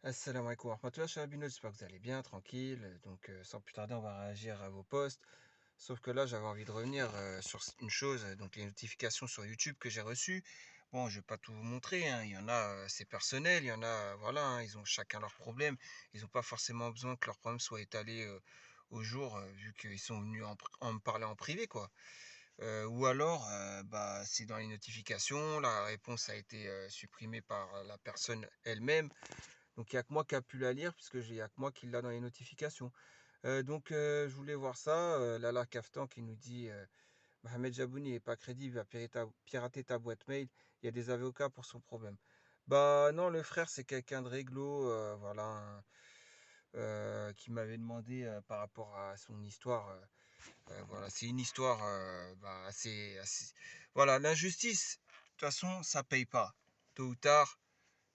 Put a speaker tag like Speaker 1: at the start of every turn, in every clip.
Speaker 1: Assalamu alaikum wa rahmatullah, cher Abino, j'espère que vous allez bien, tranquille. Donc, sans plus tarder, on va réagir à vos posts. Sauf que là, j'avais envie de revenir sur une chose, donc les notifications sur YouTube que j'ai reçues. Bon, je vais pas tout vous montrer, hein. Il y en a, c'est personnel, il y en a, voilà, hein, ils ont chacun leurs problèmes. Ils n'ont pas forcément besoin que leurs problèmes soient étalés au jour, vu qu'ils sont venus en me parler en privé, quoi. Ou alors, bah, c'est dans les notifications, la réponse a été supprimée par la personne elle-même. Donc il n'y a que moi qui a pu la lire, puisque il n'y a que moi qui l'a dans les notifications. Je voulais voir ça. Lala Kaftan qui nous dit Mohamed Jabouni n'est pas crédible, il va pirater ta boîte mail. Il y a des avocats pour son problème. Bah non, le frère, c'est quelqu'un de réglo, voilà, hein, qui m'avait demandé par rapport à son histoire. Voilà, c'est une histoire bah, Voilà, l'injustice, de toute façon, ça paye pas. Tôt ou tard,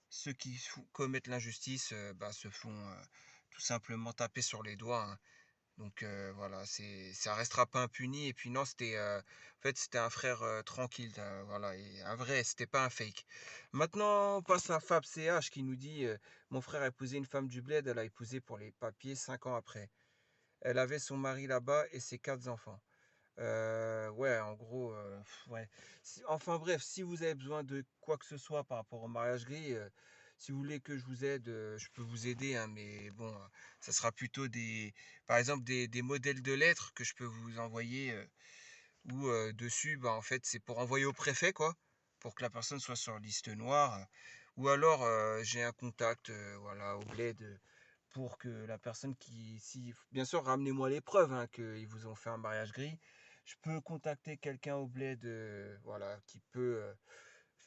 Speaker 1: ceux qui commettent l'injustice bah, se font tout simplement taper sur les doigts, hein. Donc voilà, ça restera pas impuni. Et puis non, en fait, c'était un frère tranquille, voilà, et un vrai, c'était pas un fake. Maintenant, on passe à Fab CH qui nous dit mon frère a épousé une femme du bled, elle a épousé pour les papiers 5 ans après. Elle avait son mari là-bas et ses 4 enfants. Ouais, en gros, ouais. Enfin bref, si vous avez besoin de quoi que ce soit par rapport au mariage gris, si vous voulez que je vous aide, je peux vous aider, hein, mais bon, ça sera plutôt par exemple, des modèles de lettres que je peux vous envoyer, où dessus, bah, en fait, c'est pour envoyer au préfet, quoi, pour que la personne soit sur liste noire. Ou alors, j'ai un contact, voilà, au bled, pour que la personne si, bien sûr, ramenez-moi les preuves, hein, qu'ils vous ont fait un mariage gris. Je peux contacter quelqu'un au bled, voilà, qui peut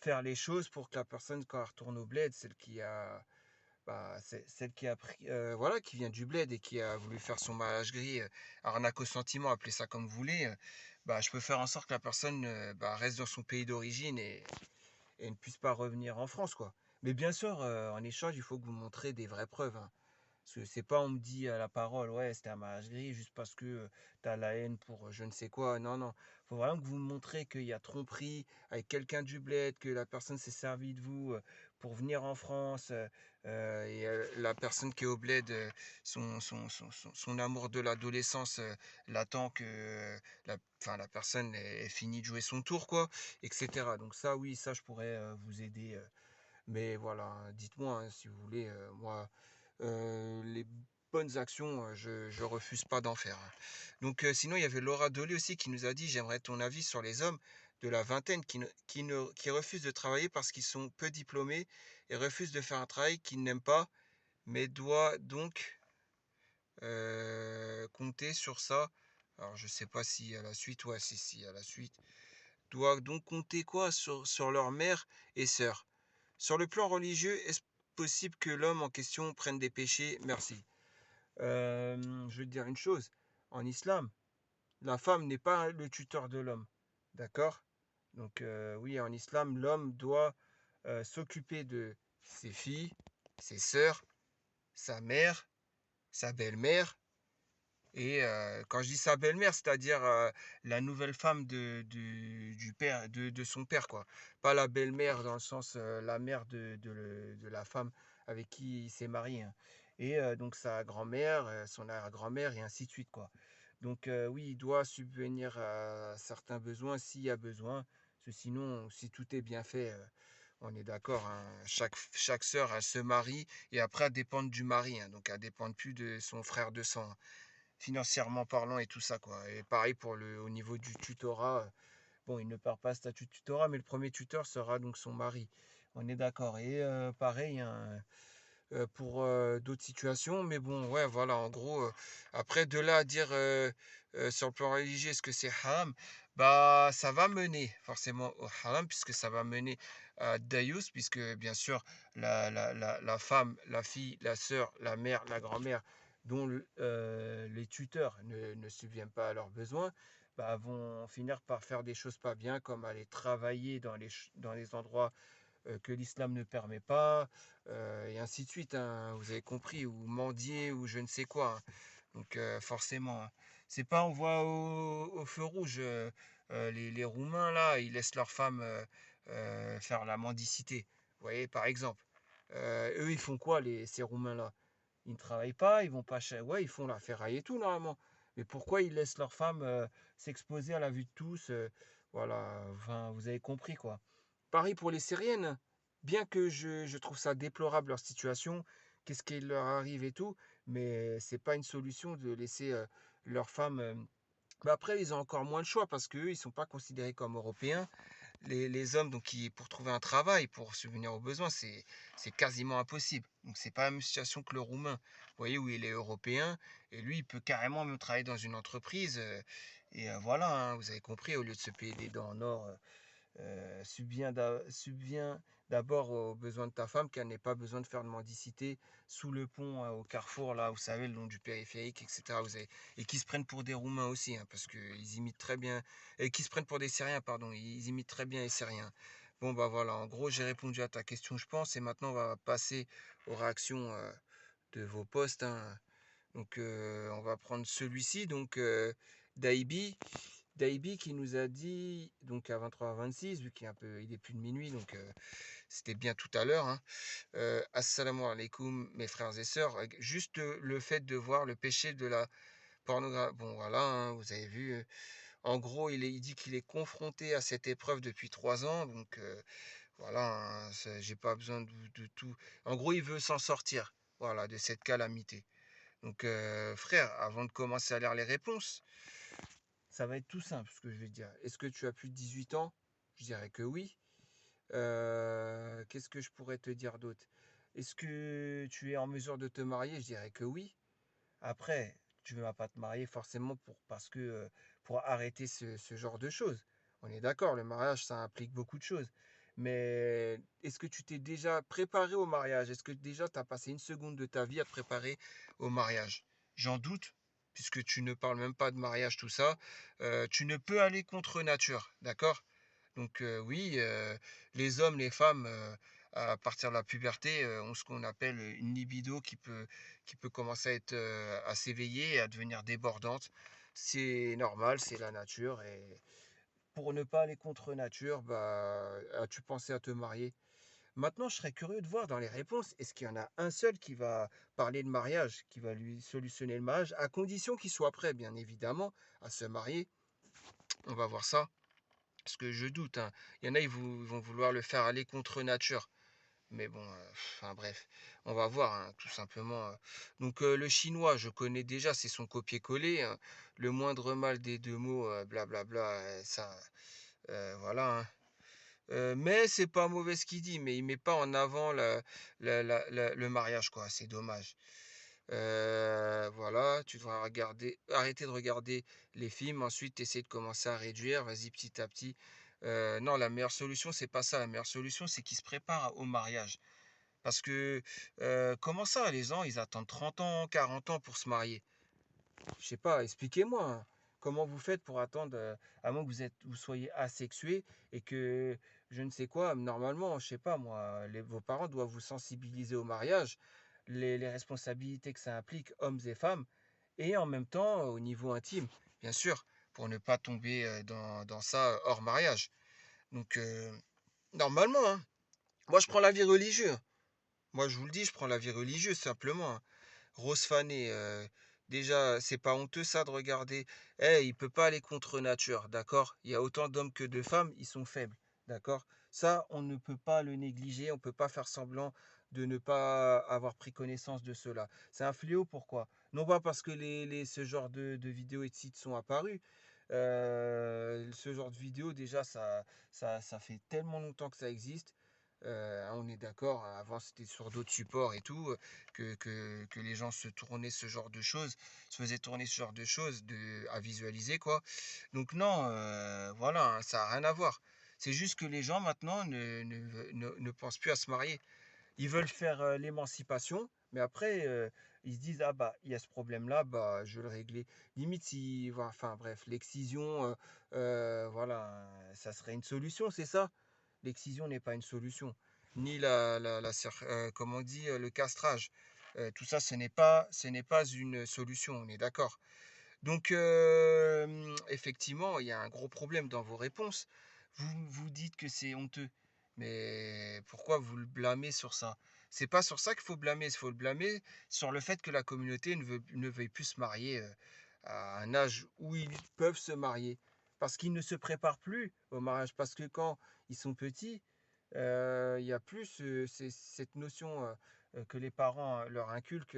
Speaker 1: faire les choses pour que la personne, quand elle retourne au bled, c'est celle qui a pris, voilà, qui vient du bled et qui a voulu faire son mariage gris, arnaque au sentiment, appelez ça comme vous voulez, bah, je peux faire en sorte que la personne bah, reste dans son pays d'origine et ne puisse pas revenir en France, quoi. Mais bien sûr, en échange, il faut que vous montrez des vraies preuves, hein. Parce que c'est pas on me dit à la parole, ouais, c'était un mariage gris juste parce que tu as la haine pour je ne sais quoi. Non, non. Faut vraiment que vous me montrez qu'il y a tromperie avec quelqu'un du bled, que la personne s'est servie de vous pour venir en France. La personne qui est au bled, son amour de l'adolescence l'attend que la personne ait fini de jouer son tour, quoi, etc. Donc ça, oui, ça, je pourrais vous aider. Mais voilà, hein, dites-moi hein, si vous voulez, moi, les bonnes actions, je refuse pas d'en faire, hein. Donc, sinon, il y avait Laura Dolly aussi qui nous a dit, j'aimerais ton avis sur les hommes de la vingtaine qui refusent de travailler parce qu'ils sont peu diplômés et refusent de faire un travail qu'ils n'aiment pas, mais doit donc compter sur ça. Alors, je sais pas si à la suite, ouais, si, à la suite. Doit donc compter quoi sur leur mère et sœur. Sur le plan religieux, est-ce possible que l'homme en question prenne des péchés? Merci. Je vais te dire une chose. En islam, la femme n'est pas le tuteur de l'homme. D'accord? Donc oui, en islam, l'homme doit s'occuper de ses filles, ses sœurs, sa mère, sa belle-mère. Et quand je dis sa belle-mère, c'est-à-dire la nouvelle femme du père, de son père, quoi. Pas la belle-mère dans le sens la mère de la femme avec qui il s'est marié, hein. Et donc sa grand-mère, son arrière-grand-mère, et ainsi de suite, quoi. Donc oui, il doit subvenir à certains besoins s'il y a besoin. Parce que sinon, si tout est bien fait, on est d'accord, hein, chaque sœur, elle se marie et après, elle dépend du mari, hein. Donc elle dépend plus de son frère de sang, hein, financièrement parlant et tout ça, quoi. Et pareil au niveau du tutorat. Bon, il ne perd pas statut de tutorat, mais le premier tuteur sera donc son mari. On est d'accord. Et pareil, hein, pour d'autres situations. Mais bon, ouais, voilà, en gros, après, de là à dire sur le plan religieux, est-ce que c'est haram? Bah, ça va mener forcément au haram, puisque ça va mener à Dayus, puisque bien sûr, la femme, la fille, la sœur, la mère, la grand-mère, dont les tuteurs ne subviennent pas à leurs besoins, bah, vont finir par faire des choses pas bien, comme aller travailler dans les endroits que l'islam ne permet pas, et ainsi de suite, hein, vous avez compris, ou mendier, ou je ne sais quoi, hein. Donc forcément, hein. C'est pas, on voit au feu rouge, les Roumains, là, ils laissent leurs femmes faire la mendicité. Vous voyez, par exemple. Eux, ils font quoi, ces Roumains-là? Ils ne travaillent pas, ils vont pas ouais, ils font la ferraille et tout, normalement. Mais pourquoi ils laissent leurs femmes s'exposer à la vue de tous voilà, enfin, vous avez compris, quoi. Pareil pour les Syriennes. Bien que je trouve ça déplorable leur situation, qu'est-ce qui leur arrive et tout, mais c'est pas une solution de laisser leurs femmes. Mais après, ils ont encore moins de choix parce qu'eux, ils sont pas considérés comme européens. Les hommes, donc, pour trouver un travail, pour subvenir aux besoins, c'est quasiment impossible. Donc, c'est pas la même situation que le Roumain, vous voyez, où il est européen, et lui, il peut carrément même travailler dans une entreprise. Voilà, hein, vous avez compris, au lieu de se payer des dents en or, subviens d'abord aux besoins de ta femme, qu'elle n'ait pas besoin de faire de mendicité sous le pont, au carrefour, là, vous savez, le long du périphérique, etc. Et qui se prennent pour des Roumains aussi, hein, parce qu'ils imitent très bien, et qui se prennent pour des Syriens, pardon, ils imitent très bien les Syriens. Bon, bah voilà, en gros, j'ai répondu à ta question, je pense, et maintenant, on va passer aux réactions de vos posts, hein. Donc, on va prendre celui-ci, donc Daibi. Daibi qui nous a dit, donc à 23h26, vu qu'il est il est plus de minuit, donc c'était bien tout à l'heure, hein. Assalamu alaikum, mes frères et sœurs. Juste le fait de voir le péché de la pornographie. Bon, voilà, hein, vous avez vu. En gros, il dit qu'il est confronté à cette épreuve depuis 3 ans, donc voilà, hein, j'ai pas besoin de tout. En gros, il veut s'en sortir, voilà, de cette calamité. Donc, frère, avant de commencer à lire les réponses, ça va être tout simple ce que je vais te dire. Est-ce que tu as plus de 18 ans? Je dirais que oui. Qu'est-ce que je pourrais te dire d'autre? Est-ce que tu es en mesure de te marier? Je dirais que oui. Après, tu ne vas pas te marier forcément parce que pour arrêter ce genre de choses. On est d'accord, le mariage, ça implique beaucoup de choses. Mais est-ce que tu t'es déjà préparé au mariage? Est-ce que déjà tu as passé une seconde de ta vie à te préparer au mariage? J'en doute, puisque tu ne parles même pas de mariage, tout ça. Tu ne peux aller contre nature, d'accord? Donc oui, les hommes, les femmes, à partir de la puberté, ont ce qu'on appelle une libido qui peut commencer à s'éveiller et à devenir débordante. C'est normal, c'est la nature. Et pour ne pas aller contre nature, bah, as-tu pensé à te marier? Maintenant, je serais curieux de voir dans les réponses, est-ce qu'il y en a un seul qui va parler de mariage, qui va lui solutionner le mariage, à condition qu'il soit prêt, bien évidemment, à se marier. On va voir ça. Parce que je doute, hein. Il y en a, ils vont vouloir le faire aller contre nature. Mais bon, enfin bref, on va voir, hein, tout simplement. Donc le chinois, je connais déjà, c'est son copier-coller, hein. Le moindre mal des deux mots, blablabla, ça, voilà, hein. Mais c'est pas mauvais ce qu'il dit, mais il met pas en avant le mariage, quoi. C'est dommage. Voilà, tu devras arrêter de regarder les films, ensuite essayer de commencer à réduire, vas-y petit à petit. Non, la meilleure solution, c'est pas ça. La meilleure solution, c'est qu'ils se préparent au mariage. Parce que comment ça, les gens, ils attendent 30 ans, 40 ans pour se marier? Je sais pas, expliquez-moi, hein. Comment vous faites pour attendre, à moins que vous soyez asexué et que je ne sais quoi, normalement, je sais pas moi, vos parents doivent vous sensibiliser au mariage, les responsabilités que ça implique, hommes et femmes, et en même temps au niveau intime, bien sûr, pour ne pas tomber dans ça hors mariage. Donc, normalement, hein, moi je prends la vie religieuse. Moi je vous le dis, je prends la vie religieuse simplement, hein. Rose fanée, déjà, c'est pas honteux ça de regarder. Eh, il peut pas aller contre nature, d'accord? Il y a autant d'hommes que de femmes, ils sont faibles, d'accord? Ça, on ne peut pas le négliger, on peut pas faire semblant de ne pas avoir pris connaissance de cela. C'est un fléau, pourquoi? Non pas parce que ce genre de vidéos et de sites sont apparus. Ce genre de vidéos, déjà, ça fait tellement longtemps que ça existe. On est d'accord, hein, avant c'était sur d'autres supports et tout, que les gens se tournaient ce genre de choses, se faisaient tourner ce genre de choses à visualiser, quoi. Donc non, voilà, hein, ça n'a rien à voir. C'est juste que les gens maintenant ne pensent plus à se marier. Ils veulent faire l'émancipation, mais après, ils se disent, ah bah, il y a ce problème-là, bah, je vais le régler. Limite, si, voilà, enfin bref, l'excision, voilà, ça serait une solution, c'est ça? L'excision n'est pas une solution. Ni comment on dit, le castrage. Tout ça, ce n'est pas une solution, on est d'accord. Donc, effectivement, il y a un gros problème dans vos réponses. Vous dites que c'est honteux. Mais pourquoi vous le blâmez sur ça? C'est pas sur ça qu'il faut blâmer. Il faut le blâmer sur le fait que la communauté ne veuille plus se marier à un âge où ils peuvent se marier. Parce qu'ils ne se préparent plus au mariage. Parce que quand ils sont petits, il y a plus cette notion que les parents leur inculquent.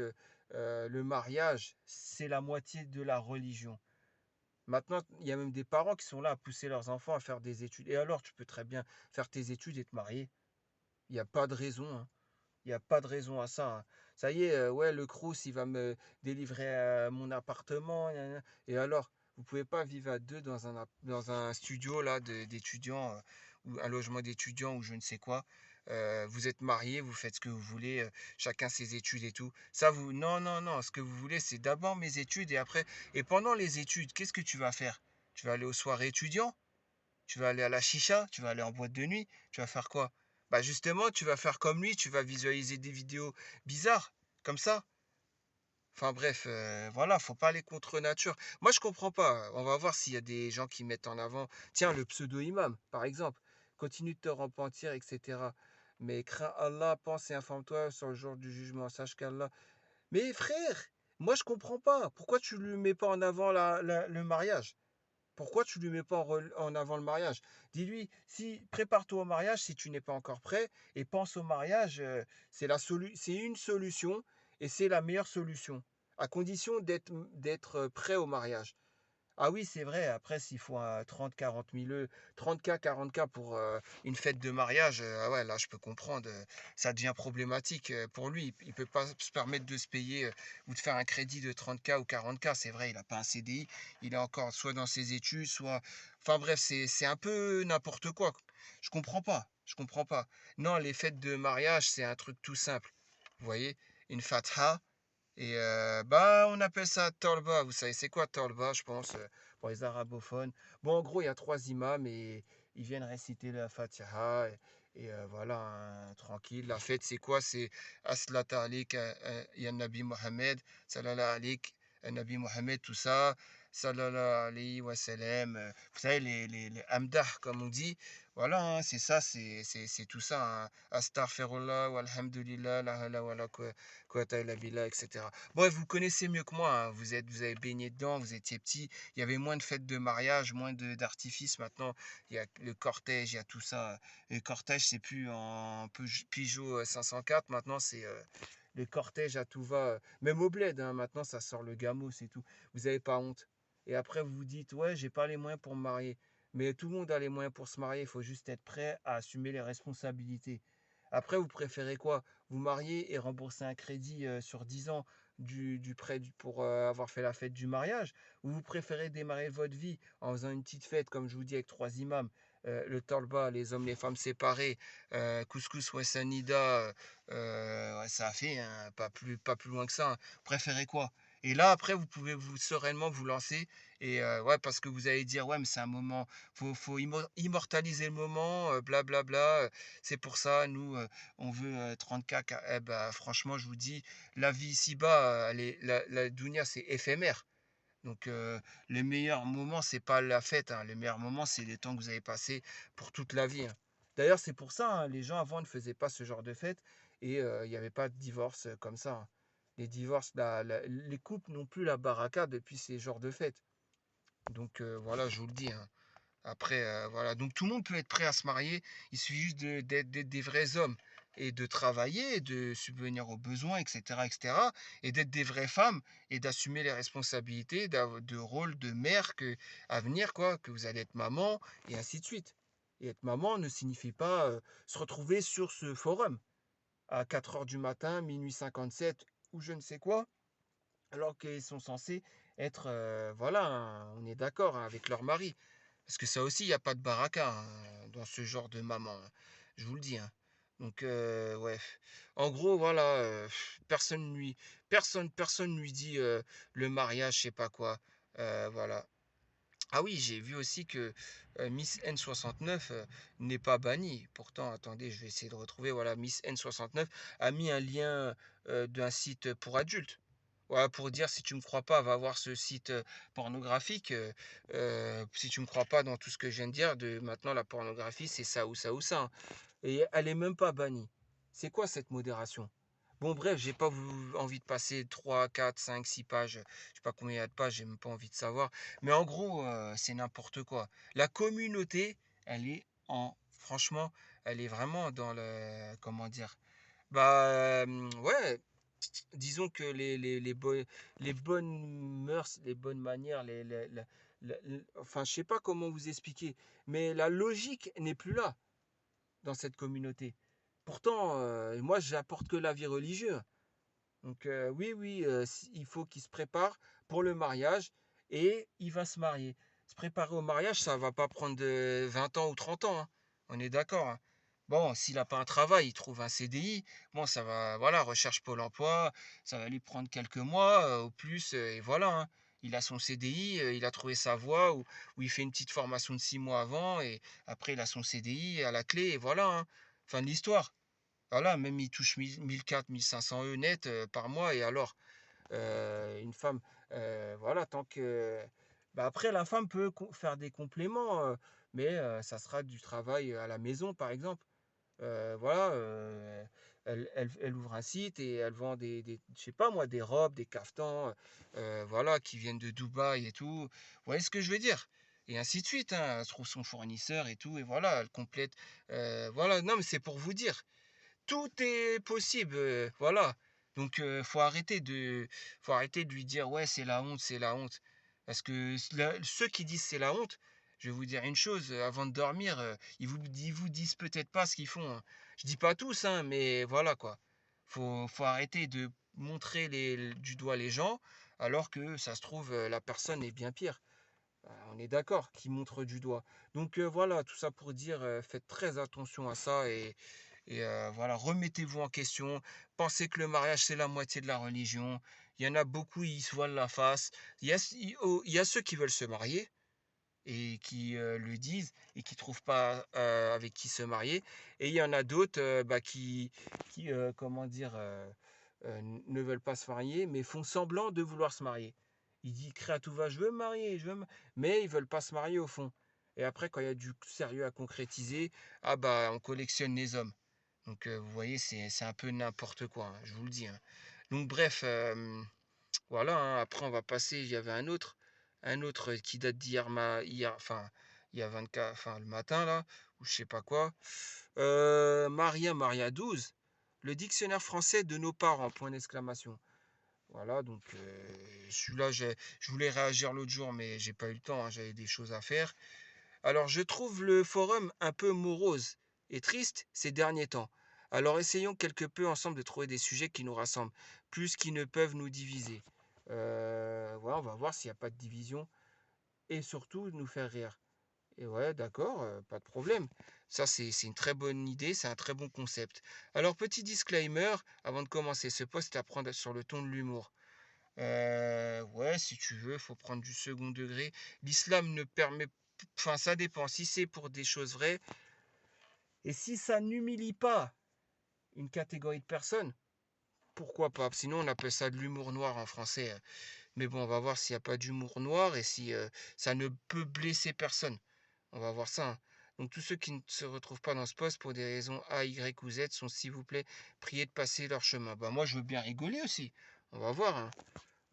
Speaker 1: Le mariage, c'est la moitié de la religion. Maintenant, il y a même des parents qui sont là à pousser leurs enfants à faire des études. Et alors, tu peux très bien faire tes études et te marier. Il n'y a pas de raison, hein. Il n'y a pas de raison à ça, hein. Ça y est, ouais, le Crous, il va me délivrer mon appartement. Gna, gna. Et alors, vous pouvez pas vivre à deux dans un studio là d'étudiants ou un logement d'étudiants ou je ne sais quoi. Vous êtes mariés, vous faites ce que vous voulez, chacun ses études et tout. Ça, vous, non, non, non. Ce que vous voulez, c'est d'abord mes études et après, et pendant les études, qu'est-ce que tu vas faire? Tu vas aller aux soirées étudiants? Tu vas aller à la chicha, tu vas aller en boîte de nuit, tu vas faire quoi? Bah justement, tu vas faire comme lui, tu vas visualiser des vidéos bizarres, comme ça. Enfin bref, voilà, faut pas aller contre nature. Moi, je comprends pas. On va voir s'il y a des gens qui mettent en avant, tiens, le pseudo-imam, par exemple. Continue de te repentir, etc. Mais crains Allah, pense et informe-toi sur le jour du jugement. Sache qu'Allah. Mais frère, moi, je comprends pas. Pourquoi tu lui mets pas en avant le mariage? Pourquoi tu lui mets pas en avant le mariage? Dis-lui, si prépare-toi au mariage si tu n'es pas encore prêt et pense au mariage, c'est une solution et c'est la meilleure solution, à condition d'être prêt au mariage. Ah oui, c'est vrai, après, s'il faut 30, 40 000, 30K, 40K pour une fête de mariage, ah ouais, là, je peux comprendre, ça devient problématique pour lui. Il ne peut pas se permettre de se payer ou de faire un crédit de 30K ou 40K. C'est vrai, il n'a pas un CDI, il est encore soit dans ses études, soit. Enfin bref, c'est un peu n'importe quoi. Je comprends pas, je comprends pas. Non, les fêtes de mariage, c'est un truc tout simple. Vous voyez, une fatha, et bah, on appelle ça Tolba. Vous savez, c'est quoi Tolba, je pense, pour les arabophones. Bon, en gros, il y a trois imams et ils viennent réciter la Fatiha. Et voilà, hein, tranquille. La fête, c'est quoi? C'est Aslata alik, ya Nabi Mohammed, Sallallahu alayk, Nabi Mohammed, tout ça. Sallallahu alayhi wa sallam. Vous savez, les amdah, comme on dit. Voilà, hein, c'est ça, c'est tout ça, hein. Astaghfirullah, walhamdulillah, la hawla wa la quwwata illa billah, etc. Bref, vous connaissez mieux que moi, hein. Vous avez baigné dedans, vous étiez petit. Il y avait moins de fêtes de mariage, moins d'artifices. Maintenant, il y a le cortège, il y a tout ça. Le cortège, c'est plus en Peugeot 504. Maintenant, c'est le cortège à tout va. Même au bled, hein, maintenant, ça sort le gamos et tout. Vous n'avez pas honte. Et après, vous vous dites, ouais, j'ai pas les moyens pour me marier. Mais tout le monde a les moyens pour se marier. Il faut juste être prêt à assumer les responsabilités. Après, vous préférez quoi? Vous marier et rembourser un crédit sur 10 ans du prêt pour avoir fait la fête du mariage? Ou vous préférez démarrer votre vie en faisant une petite fête, comme je vous dis, avec trois imams, le tolba, les hommes, les femmes séparés, couscous, wassanida, ouais, ça a fait, hein, pas plus loin que ça, hein. Vous préférez quoi? Et là, après, vous pouvez vous sereinement vous lancer. Et ouais, parce que vous allez dire, ouais, mais c'est un moment, faut immortaliser le moment, blablabla. C'est pour ça, nous, on veut 30K. Eh ben, franchement, je vous dis, la vie ici-bas, la dunya, c'est éphémère. Donc, les meilleurs moments, c'est pas la fête, hein. Les meilleurs moments, c'est les temps que vous avez passés pour toute la vie, hein. D'ailleurs, c'est pour ça, hein, les gens avant ne faisaient pas ce genre de fête et il n'y avait pas de divorce comme ça, hein. Les divorces, les couples n'ont plus la baraka depuis ces genres de fêtes. Donc, voilà, je vous le dis, hein. Après, voilà. Donc tout le monde peut être prêt à se marier. Il suffit juste d'être des vrais hommes et de travailler, de subvenir aux besoins, etc., etc. Et d'être des vraies femmes et d'assumer les responsabilités de rôle de mère à venir, quoi, que vous allez être maman et ainsi de suite. Et être maman ne signifie pas se retrouver sur ce forum à 4 heures du matin, minuit 57 ou je ne sais quoi, alors qu'ils sont censés être, voilà, hein, on est d'accord, hein, avec leur mari. Parce que ça aussi, il n'y a pas de baraka, hein, dans ce genre de maman, hein. Je vous le dis, hein. Donc, ouais. En gros, voilà, personne lui dit le mariage, je sais pas quoi. Voilà. Ah oui, j'ai vu aussi que Miss N69 n'est pas bannie. Pourtant, attendez, je vais essayer de retrouver. Voilà, Miss N69 a mis un lien d'un site pour adultes. Voilà, pour dire si tu me crois pas, va voir ce site pornographique. Si tu me crois pas dans tout ce que je viens de dire, de maintenant la pornographie, c'est ça ou ça ou ça, hein. Et elle est même pas bannie. C'est quoi cette modération? Bon, bref, j'ai pas envie de passer 3, 4, 5, 6 pages. Je sais pas combien il y a de pages, j'ai même pas envie de savoir. Mais en gros, c'est n'importe quoi. La communauté, elle est franchement, elle est vraiment dans le, comment dire? Bah, ouais, disons que les bonnes mœurs, les bonnes manières, enfin, je sais pas comment vous expliquer, mais la logique n'est plus là dans cette communauté. Pourtant, moi, j'apporte que l'avis religieux. Donc, oui, oui, il faut qu'il se prépare pour le mariage et il va se marier. Se préparer au mariage, ça va pas prendre de 20 ans ou 30 ans, hein. On est d'accord, hein. Bon, s'il n'a pas un travail, il trouve un CDI. Bon, ça va, voilà, recherche Pôle emploi, ça va lui prendre quelques mois au plus, et voilà, hein. Il a son CDI, il a trouvé sa voie, ou il fait une petite formation de 6 mois avant, et après, il a son CDI à la clé, et voilà, hein. Fin de l'histoire. Voilà, même il touche 1004, 1500 euros net par mois, et alors, une femme, voilà, tant que. Bah, après, la femme peut faire des compléments, mais ça sera du travail à la maison, par exemple. Voilà, elle ouvre un site et elle vend je sais pas moi, des robes, des caftans, voilà, qui viennent de Dubaï et tout. Vous voyez ce que je veux dire? Et ainsi de suite, hein. Elle trouve son fournisseur et tout, et voilà, elle complète. Voilà, non, mais c'est pour vous dire. Tout est possible, voilà. Donc, faut arrêter de lui dire, ouais, c'est la honte, c'est la honte. Parce que ceux qui disent c'est la honte, je vais vous dire une chose, avant de dormir, ils vous disent peut-être pas ce qu'ils font, hein. Je dis pas tous, hein, mais voilà quoi. Faut arrêter de montrer du doigt les gens, alors que ça se trouve, la personne est bien pire. On est d'accord, qui montre du doigt. Donc, voilà, tout ça pour dire, faites très attention à ça, et voilà, remettez-vous en question. Pensez que le mariage, c'est la moitié de la religion. Il y en a beaucoup, ils se voilent la face. Il y a ceux qui veulent se marier et qui le disent et qui ne trouvent pas avec qui se marier. Et il y en a d'autres bah, qui comment dire, ne veulent pas se marier, mais font semblant de vouloir se marier. Ils disent, crient à tout va, je veux me marier, mais ils veulent pas se marier au fond. Et après, quand il y a du sérieux à concrétiser, ah bah, on collectionne les hommes. Donc, vous voyez, c'est un peu n'importe quoi, hein, je vous le dis, hein. Donc, bref, voilà, hein. Après, on va passer. Il y avait un autre qui date d'hier, enfin, il y a 24, enfin, le matin, là, ou je sais pas quoi. Maria 12, le dictionnaire français de nos parents, point d'exclamation. Voilà, donc celui-là, je voulais réagir l'autre jour, mais j'ai pas eu le temps, hein, j'avais des choses à faire. Alors, je trouve le forum un peu morose et triste ces derniers temps. Alors, essayons quelque peu ensemble de trouver des sujets qui nous rassemblent, plus qui ne peuvent nous diviser. Voilà, on va voir s'il n'y a pas de division et surtout nous faire rire. Et ouais, d'accord, pas de problème. Ça, c'est une très bonne idée, c'est un très bon concept. Alors, petit disclaimer, avant de commencer ce post, à prendre sur le ton de l'humour. Ouais, si tu veux, faut prendre du second degré. L'islam ne permet, enfin, ça dépend. Si c'est pour des choses vraies et si ça n'humilie pas une catégorie de personnes, pourquoi pas? Sinon, on appelle ça de l'humour noir en français. Mais bon, on va voir s'il n'y a pas d'humour noir et si ça ne peut blesser personne. On va voir ça, hein. Donc, tous ceux qui ne se retrouvent pas dans ce poste pour des raisons A, Y ou Z sont, s'il vous plaît, priés de passer leur chemin. Bah, moi, je veux bien rigoler aussi. On va voir, hein.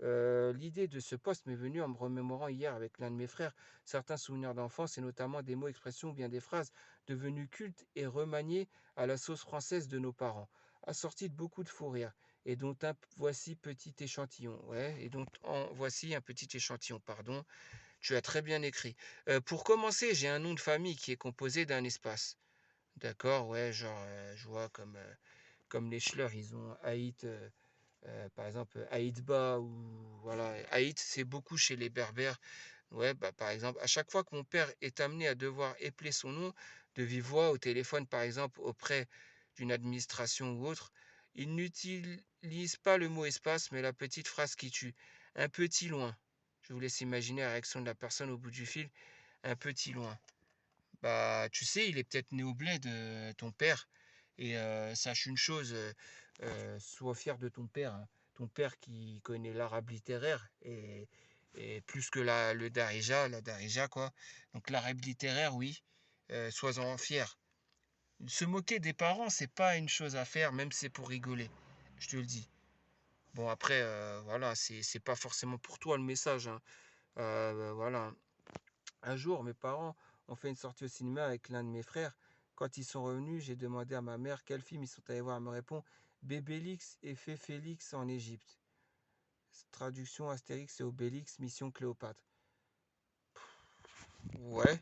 Speaker 1: L'idée de ce poste m'est venue en me remémorant hier avec l'un de mes frères certains souvenirs d'enfance et notamment des mots, expressions ou bien des phrases devenues cultes et remaniées à la sauce française de nos parents, assorties de beaucoup de fou rire et dont un voici petit échantillon. Ouais, et dont voici un petit échantillon, pardon. Tu as très bien écrit. Pour commencer, j'ai un nom de famille qui est composé d'un espace. D'accord, ouais, genre, je vois comme les Schleurs, ils ont Haït. Par exemple, Aïdba ou voilà, Aït, c'est beaucoup chez les Berbères. Ouais, bah, par exemple, à chaque fois que mon père est amené à devoir épeler son nom de vive voix au téléphone, par exemple, auprès d'une administration ou autre, il n'utilise pas le mot espace, mais la petite phrase qui tue. Un petit loin. Je vous laisse imaginer la réaction de la personne au bout du fil. Un petit loin. Bah, tu sais, il est peut-être né au bled, ton père. Et sache une chose, sois fier de ton père, hein. Ton père qui connaît l'arabe littéraire et plus que le darija, la darija quoi. Donc l'arabe littéraire, oui, sois-en fier. Se moquer des parents, c'est pas une chose à faire, même si c'est pour rigoler. Je te le dis. Bon, après, voilà, c'est pas forcément pour toi le message, hein. Voilà. Un jour, mes parents ont fait une sortie au cinéma avec l'un de mes frères. Quand ils sont revenus, j'ai demandé à ma mère quel film ils sont allés voir. Elle me répond Bébélix et Félix en Égypte. Traduction Astérix et Obélix, Mission Cléopâtre. Ouais,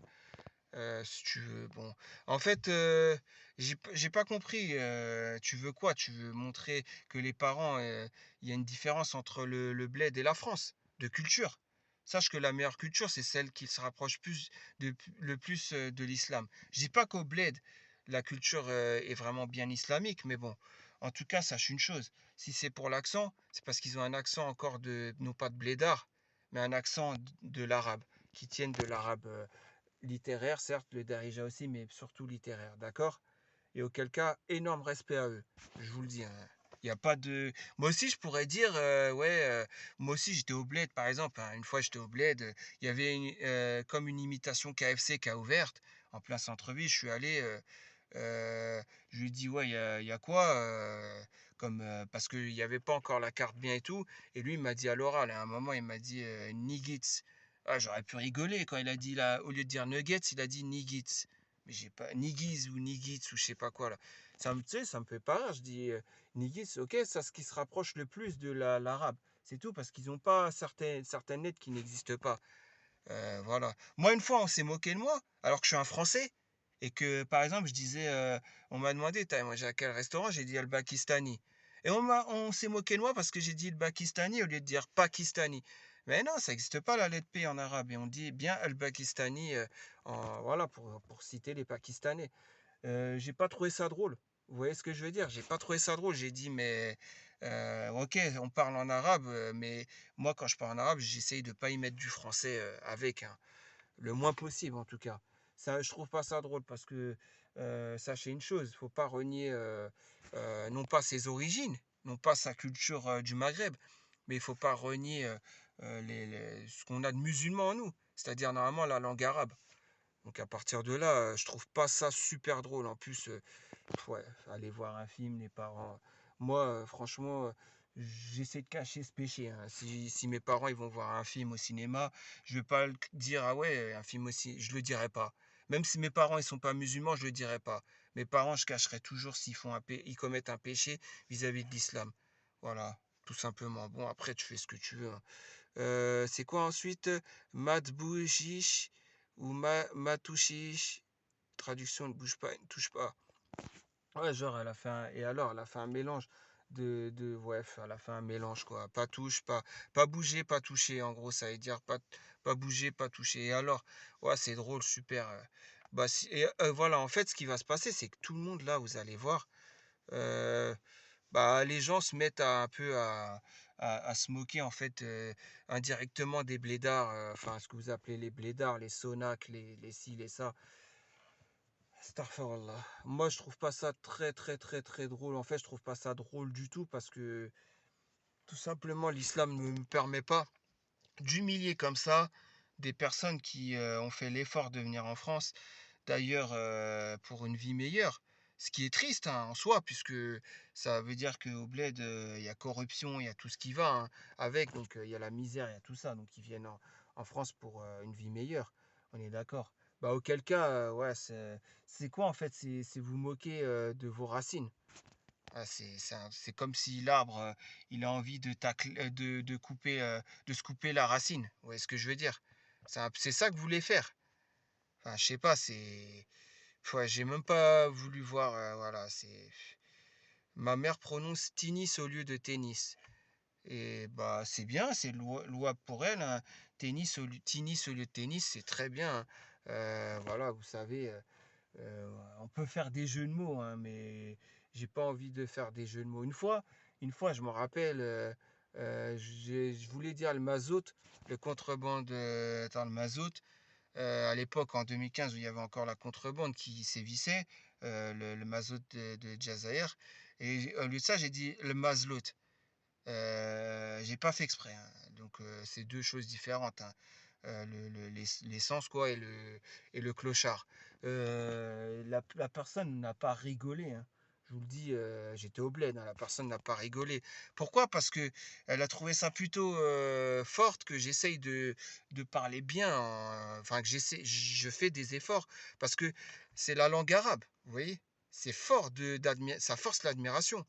Speaker 1: si tu veux. Bon, en fait, j'ai pas compris. Tu veux quoi? Tu veux montrer que les parents, il y a une différence entre le bled et la France, de culture. Sache que la meilleure culture, c'est celle qui se rapproche le plus de l'islam. Je dis pas qu'au bled, la culture est vraiment bien islamique, mais bon, en tout cas, sache une chose. Si c'est pour l'accent, c'est parce qu'ils ont un accent encore non pas de blédard, mais un accent de l'arabe, qui tiennent de l'arabe littéraire, certes, le Darija aussi, mais surtout littéraire, d'accord? Et auquel cas, énorme respect à eux, je vous le dis, hein. Il n'y a pas de. Moi aussi, je pourrais dire, ouais, moi aussi j'étais au Bled, par exemple, hein. Une fois j'étais au Bled, il y avait comme une imitation KFC qui a ouverte en plein centre-ville. Je suis allé, je lui ai dit, ouais, il y a quoi parce qu'il n'y avait pas encore la carte bien et tout. Et lui, il m'a dit à l'oral, à un moment, il m'a dit Nigits. Ah, j'aurais pu rigoler quand il a dit là, au lieu de dire Nuggets, il a dit Nigits. Mais j'ai pas Niggies ou Nigits ou je sais pas quoi là. Tu sais, ça me fait pas rire. Je dis Nigits, ok, ça ce qui se rapproche le plus de l'arabe. C'est tout parce qu'ils n'ont pas certaines lettres qui n'existent pas. Voilà. Moi, une fois, on s'est moqué de moi, alors que je suis un Français, et que, par exemple, je disais, on m'a demandé, t'as mangé à quel restaurant? J'ai dit Al-Bakistani. Et on s'est moqué de moi parce que j'ai dit le Bakistani au lieu de dire Pakistani. Mais non, ça n'existe pas la lettre P en arabe, et on dit bien Al-Bakistani, voilà, pour citer les Pakistanais. J'ai pas trouvé ça drôle. Vous voyez ce que je veux dire? J'ai pas trouvé ça drôle. J'ai dit, mais ok, on parle en arabe, mais moi, quand je parle en arabe, j'essaye de pas y mettre du français avec, hein, le moins possible en tout cas. Ça, je trouve pas ça drôle parce que sachez une chose, faut pas renier non pas ses origines, non pas sa culture du Maghreb, mais il faut pas renier ce qu'on a de musulmans en nous, c'est-à-dire normalement la langue arabe. Donc à partir de là, je trouve pas ça super drôle. En plus, ouais, aller voir un film, les parents. Moi, franchement, j'essaie de cacher ce péché, hein. Si mes parents ils vont voir un film au cinéma, je vais pas dire ah ouais, un film aussi, je le dirai pas. Même si mes parents ils sont pas musulmans, je le dirai pas. Mes parents, je cacherai toujours s'ils ils commettent un péché vis-à-vis de l'islam. Voilà, tout simplement. Bon, après tu fais ce que tu veux, hein. C'est quoi ensuite? Matbouchiche ou Matouchiche. Traduction ne bouge pas, ne touche pas. Ouais, genre, elle a fait un. Et alors, elle a fait un mélange bref, elle a fait un mélange, quoi. Pas touche, pas bouger, pas toucher. En gros, ça veut dire pas bouger, pas toucher. Et alors, ouais, c'est drôle, super. Bah, voilà, en fait, ce qui va se passer, c'est que tout le monde, là, vous allez voir, euh, bah, les gens se mettent un peu à se moquer, en fait, indirectement des blédards, enfin, ce que vous appelez les blédards, les sonacs, les ci, les ça. Astaghfirullah. Moi, je trouve pas ça très, très, très, très drôle. En fait, je trouve pas ça drôle du tout parce que tout simplement, l'islam ne me permet pas d'humilier comme ça des personnes qui ont fait l'effort de venir en France, d'ailleurs pour une vie meilleure. Ce qui est triste hein, en soi, puisque ça veut dire qu'au bled, il y a corruption, il y a tout ce qui va hein, avec, donc il y a la misère, il y a tout ça, donc ils viennent en France pour une vie meilleure. On est d'accord. Bah, auquel cas, ouais, c'est quoi en fait? C'est vous moquer de vos racines. Ah, c'est comme si l'arbre, il a envie de couper, de se couper la racine. Vous voyez ce que je veux dire? C'est ça que vous voulez faire. Enfin, je sais pas, c'est. Ouais, j'ai même pas voulu voir. Voilà, c'est. Ma mère prononce tennis au lieu de tennis. Et bah, c'est bien, c'est loi pour elle, hein. Tennis au lieu de tennis, c'est très bien, hein. Voilà, vous savez, on peut faire des jeux de mots, hein, mais j'ai pas envie de faire des jeux de mots. Une fois, je me rappelle, je voulais dire le mazout, le contrebande dans le mazout. À l'époque, en 2015, où il y avait encore la contrebande qui sévissait, le mazout de Jazair. Et au lieu de ça, j'ai dit le mazlout. J'ai pas fait exprès, hein. Donc, c'est deux choses différentes, hein. l'essence, quoi, et le clochard. La personne n'a pas rigolé, hein. Je vous le dis, j'étais au bled, hein, la personne n'a pas rigolé. Pourquoi? Parce que elle a trouvé ça plutôt forte que j'essaye de parler bien, enfin que je fais des efforts, parce que c'est la langue arabe, vous voyez? C'est fort ça force l'admiration.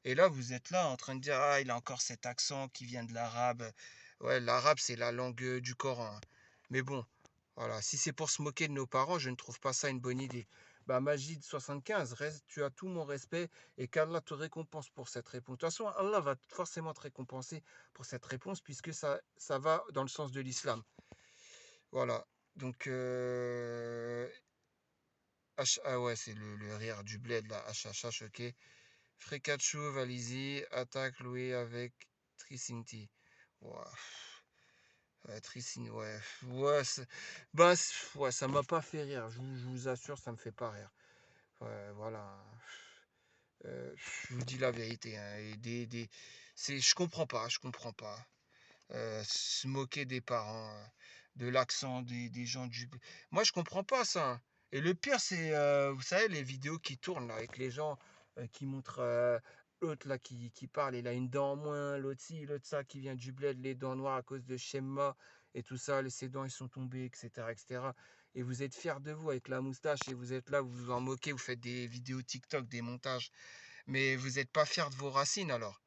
Speaker 1: Et là, vous êtes là en train de dire, ah, il a encore cet accent qui vient de l'arabe. Ouais, l'arabe, c'est la langue du Coran, hein. Mais bon, voilà, si c'est pour se moquer de nos parents, je ne trouve pas ça une bonne idée. Bah, Majid75, tu as tout mon respect et qu'Allah te récompense pour cette réponse. De toute façon, Allah va forcément te récompenser pour cette réponse puisque ça va dans le sens de l'islam. Voilà. Donc, ah ouais, c'est le rire du bled là, HHH, ok. Frekacho, Valizy, attaque Louis avec Tricinti. Ouah, ouais, Tricinti, ouais. Ouais, ouais, ça m'a pas fait rire. Je vous assure, ça me fait pas rire. Ouais, voilà. Je vous dis la vérité, hein. Et je comprends pas, je comprends pas. Se moquer des parents, de l'accent des gens du. Moi, je comprends pas ça, hein. Et le pire, c'est, vous savez, les vidéos qui tournent là, avec les gens qui montrent l'autre là qui parle, il a une dent en moins, l'autre ci, l'autre ça, qui vient du bled, les dents noires à cause de Shemma et tout ça, ses dents ils sont tombés, etc., etc. Et vous êtes fiers de vous avec la moustache et vous êtes là, vous vous en moquez, vous faites des vidéos TikTok, des montages, mais vous n'êtes pas fiers de vos racines alors.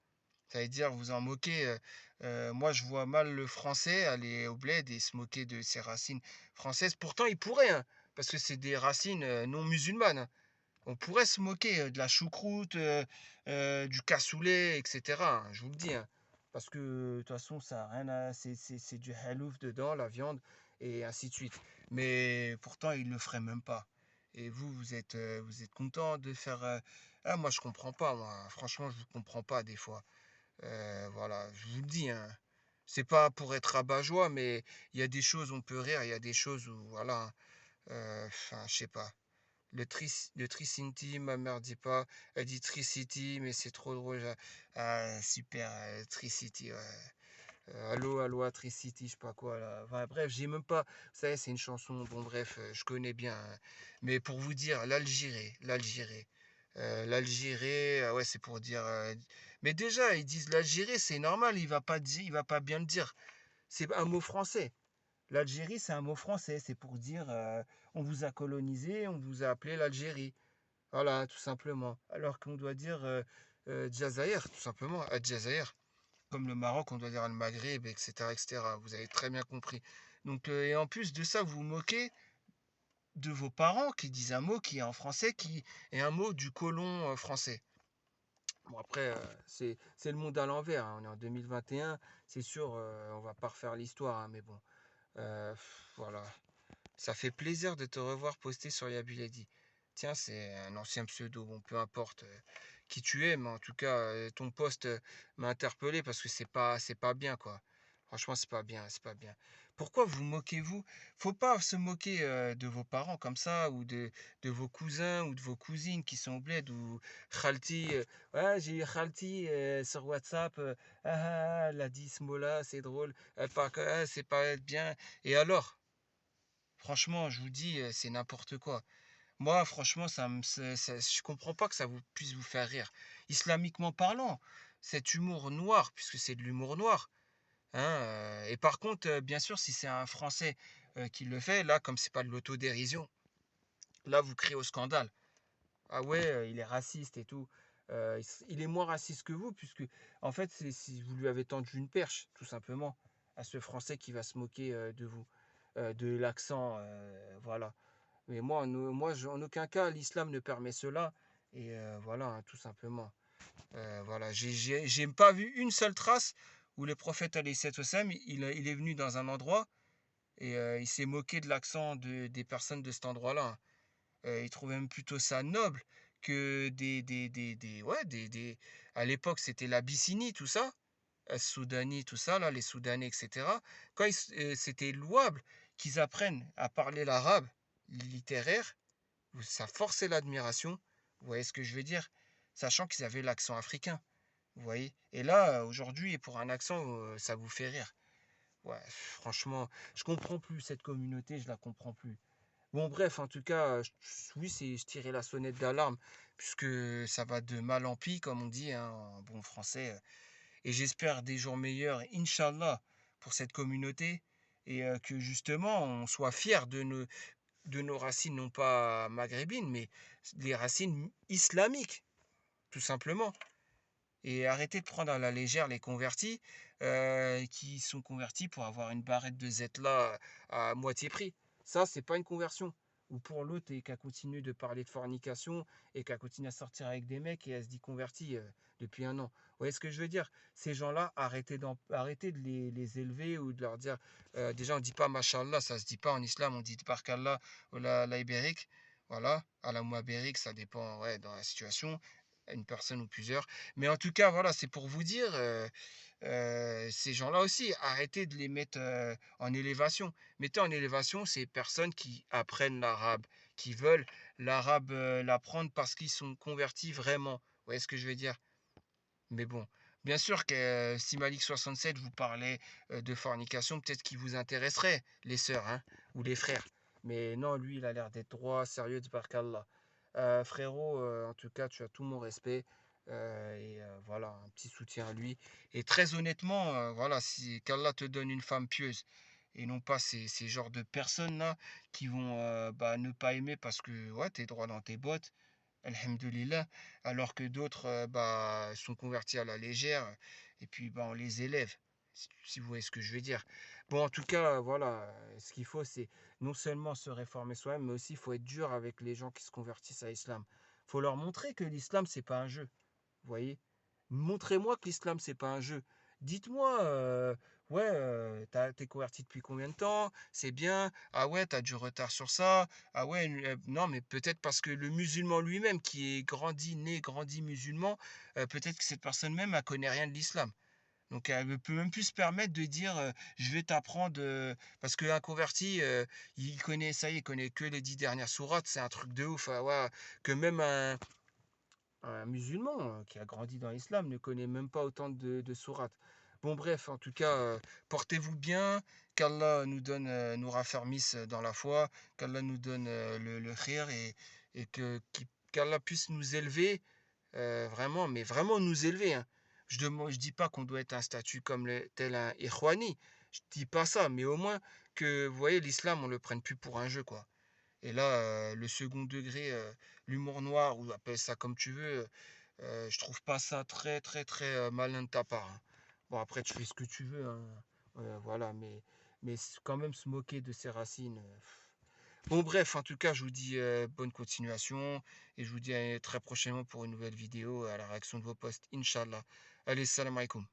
Speaker 1: Ça veut dire vous en moquer. Moi, je vois mal le français aller au bled et se moquer de ses racines françaises. Pourtant, il pourrait, hein, parce que c'est des racines non musulmanes, hein. On pourrait se moquer de la choucroute, du cassoulet, etc., hein, je vous le dis, hein. Parce que de toute façon, ça a rien à. C'est du halouf dedans, la viande, et ainsi de suite. Mais pourtant, il ne le ferait même pas. Et vous êtes content de faire. Ah, moi, je comprends pas, moi. Franchement, je ne comprends pas des fois. Voilà, je vous le dis, hein. C'est pas pour être rabat-joie, mais il y a des choses, on peut rire, il y a des choses où, voilà, hein. Enfin, je sais pas. Le Tricinti, ma mère dit pas, elle dit Tricity, mais c'est trop drôle. Ah, super, Tricity, ouais. Allô, allô, Tricity, je sais pas quoi, là. Enfin, bref, j'ai même pas. Vous savez, c'est une chanson, bon, bref, je connais bien, hein. Mais pour vous dire, l'Algérie, ouais, c'est pour dire. Mais déjà, ils disent l'Algérie, c'est normal, il va pas bien le dire. C'est un mot français. L'Algérie, c'est un mot français, c'est pour dire on vous a colonisé, on vous a appelé l'Algérie. Voilà, tout simplement. Alors qu'on doit dire Djazaïr, tout simplement, à Djazaïr. Comme le Maroc, on doit dire le Maghreb, etc., etc. Vous avez très bien compris. Donc, et en plus de ça, vous vous moquez de vos parents qui disent un mot qui est en français, qui est un mot du colon français. Bon, après, c'est le monde à l'envers, hein. On est en 2021, c'est sûr, on va pas refaire l'histoire, hein, mais bon. Voilà. Ça fait plaisir de te revoir posté sur Yabiladi. Tiens, c'est un ancien pseudo, bon, peu importe qui tu es, mais en tout cas, ton post m'a interpellé parce que c'est pas bien, quoi. Franchement, c'est pas bien, c'est pas bien. Pourquoi vous moquez-vous? Faut pas se moquer de vos parents comme ça, ou de vos cousins ou de vos cousines qui sont au bled, ou Khalti. Ouais, j'ai eu Khalti sur WhatsApp. Elle a dit ce mot-là, c'est drôle. Elle parle c'est pas bien. Et alors? Franchement, je vous dis, c'est n'importe quoi. Moi, franchement, je comprends pas que ça puisse vous faire rire. Islamiquement parlant, cet humour noir, puisque c'est de l'humour noir, hein, et par contre, bien sûr, si c'est un Français qui le fait, là, comme c'est pas de l'autodérision, là, vous criez au scandale. Ah ouais, il est raciste et tout. Il est moins raciste que vous, puisque, en fait, c'est si vous lui avez tendu une perche, tout simplement, à ce Français qui va se moquer de vous, de l'accent, voilà. Mais moi, en aucun cas, l'islam ne permet cela. Et voilà, hein, tout simplement. Voilà, j'ai pas vu une seule trace où le prophète alayhi salatu wassalam, il est venu dans un endroit et il s'est moqué de l'accent des personnes de cet endroit-là, hein. Il trouvait même plutôt ça noble que ouais, à l'époque, c'était l'Abyssinie, tout ça, Soudanie, tout ça, là, les Soudanais, etc. C'était louable qu'ils apprennent à parler l'arabe littéraire, ça forçait l'admiration. Vous voyez ce que je veux dire? Sachant qu'ils avaient l'accent africain. Vous voyez? Et là, aujourd'hui, pour un accent, ça vous fait rire. Ouais, franchement, je comprends plus cette communauté, je la comprends plus. Bon, bref, en tout cas, oui, je tirais la sonnette d'alarme, puisque ça va de mal en pis, comme on dit, hein, en bon français. Et j'espère des jours meilleurs, Inch'Allah, pour cette communauté, et que justement, on soit fiers de nos racines, non pas maghrébines, mais des racines islamiques, tout simplement. Et arrêtez de prendre à la légère les convertis qui sont convertis pour avoir une barrette de Zetla à moitié prix. Ça, c'est pas une conversion. Ou pour l'autre, et qu'elle continue de parler de fornication et qu'elle continue à sortir avec des mecs et elle se dit convertie depuis un an. Vous voyez ce que je veux dire? Ces gens-là, arrêtez de les élever ou de leur dire. Déjà, on dit pas Mashallah, ça se dit pas en islam, on dit Barkallah ou la ibérique. Voilà, à la Mouabérique, ça dépend ouais, dans la situation, une personne ou plusieurs. Mais en tout cas, voilà, c'est pour vous dire, ces gens-là aussi, arrêtez de les mettre en élévation. Mettez en élévation ces personnes qui apprennent l'arabe, qui veulent l'arabe l'apprendre parce qu'ils sont convertis vraiment. Vous voyez ce que je veux dire? Mais bon, bien sûr que si Malik 67 vous parlait de fornication, peut-être qu'il vous intéresserait, les sœurs, hein, ou les frères. Mais non, lui, il a l'air d'être droit, sérieux, de Barkallah. Frérot, en tout cas, tu as tout mon respect. Voilà, un petit soutien à lui. Et très honnêtement, voilà, si qu'Allah te donne une femme pieuse et non pas ces genres de personnes-là qui vont bah, ne pas aimer parce que ouais, t'es droit dans tes bottes. Alhamdulillah, alors que d'autres bah, sont convertis à la légère et puis bah, on les élève, si vous voyez ce que je veux dire. Bon, en tout cas, voilà, ce qu'il faut, c'est non seulement se réformer soi-même, mais aussi il faut être dur avec les gens qui se convertissent à l'islam. Il faut leur montrer que l'islam, c'est pas un jeu. Vous voyez? Montrez-moi que l'islam, c'est pas un jeu. Dites-moi, ouais, t'es converti depuis combien de temps? C'est bien. Ah ouais, t'as du retard sur ça. Ah ouais, non, mais peut-être parce que le musulman lui-même, qui est grandi, né, grandi musulman, peut-être que cette personne même, elle connaît rien de l'islam. Donc elle ne peut même plus se permettre de dire je vais t'apprendre parce qu'un converti il connaît ça, il connaît que les 10 dernières sourates, c'est un truc de ouf. Ah ouais, que même un musulman qui a grandi dans l'islam ne connaît même pas autant de sourates. Bon, bref, en tout cas, portez-vous bien, qu'Allah nous donne, nous raffermisse dans la foi, qu'Allah nous donne le khir et qu'Allah puisse nous élever, vraiment, mais vraiment nous élever. Hein. Je dis pas qu'on doit être un statut comme tel un Ikhwani, je dis pas ça, mais au moins que, vous voyez, l'islam, on le prenne plus pour un jeu, quoi. Et là, le second degré, l'humour noir, ou appelle ça comme tu veux, je trouve pas ça très, très, très malin de ta part. Hein. Bon, après, tu fais ce que tu veux, hein. Voilà, mais quand même se moquer de ses racines. Bon, bref, en tout cas, je vous dis bonne continuation et je vous dis à très prochainement pour une nouvelle vidéo à la réaction de vos posts, Inch'Allah. Allez, salam alaikum.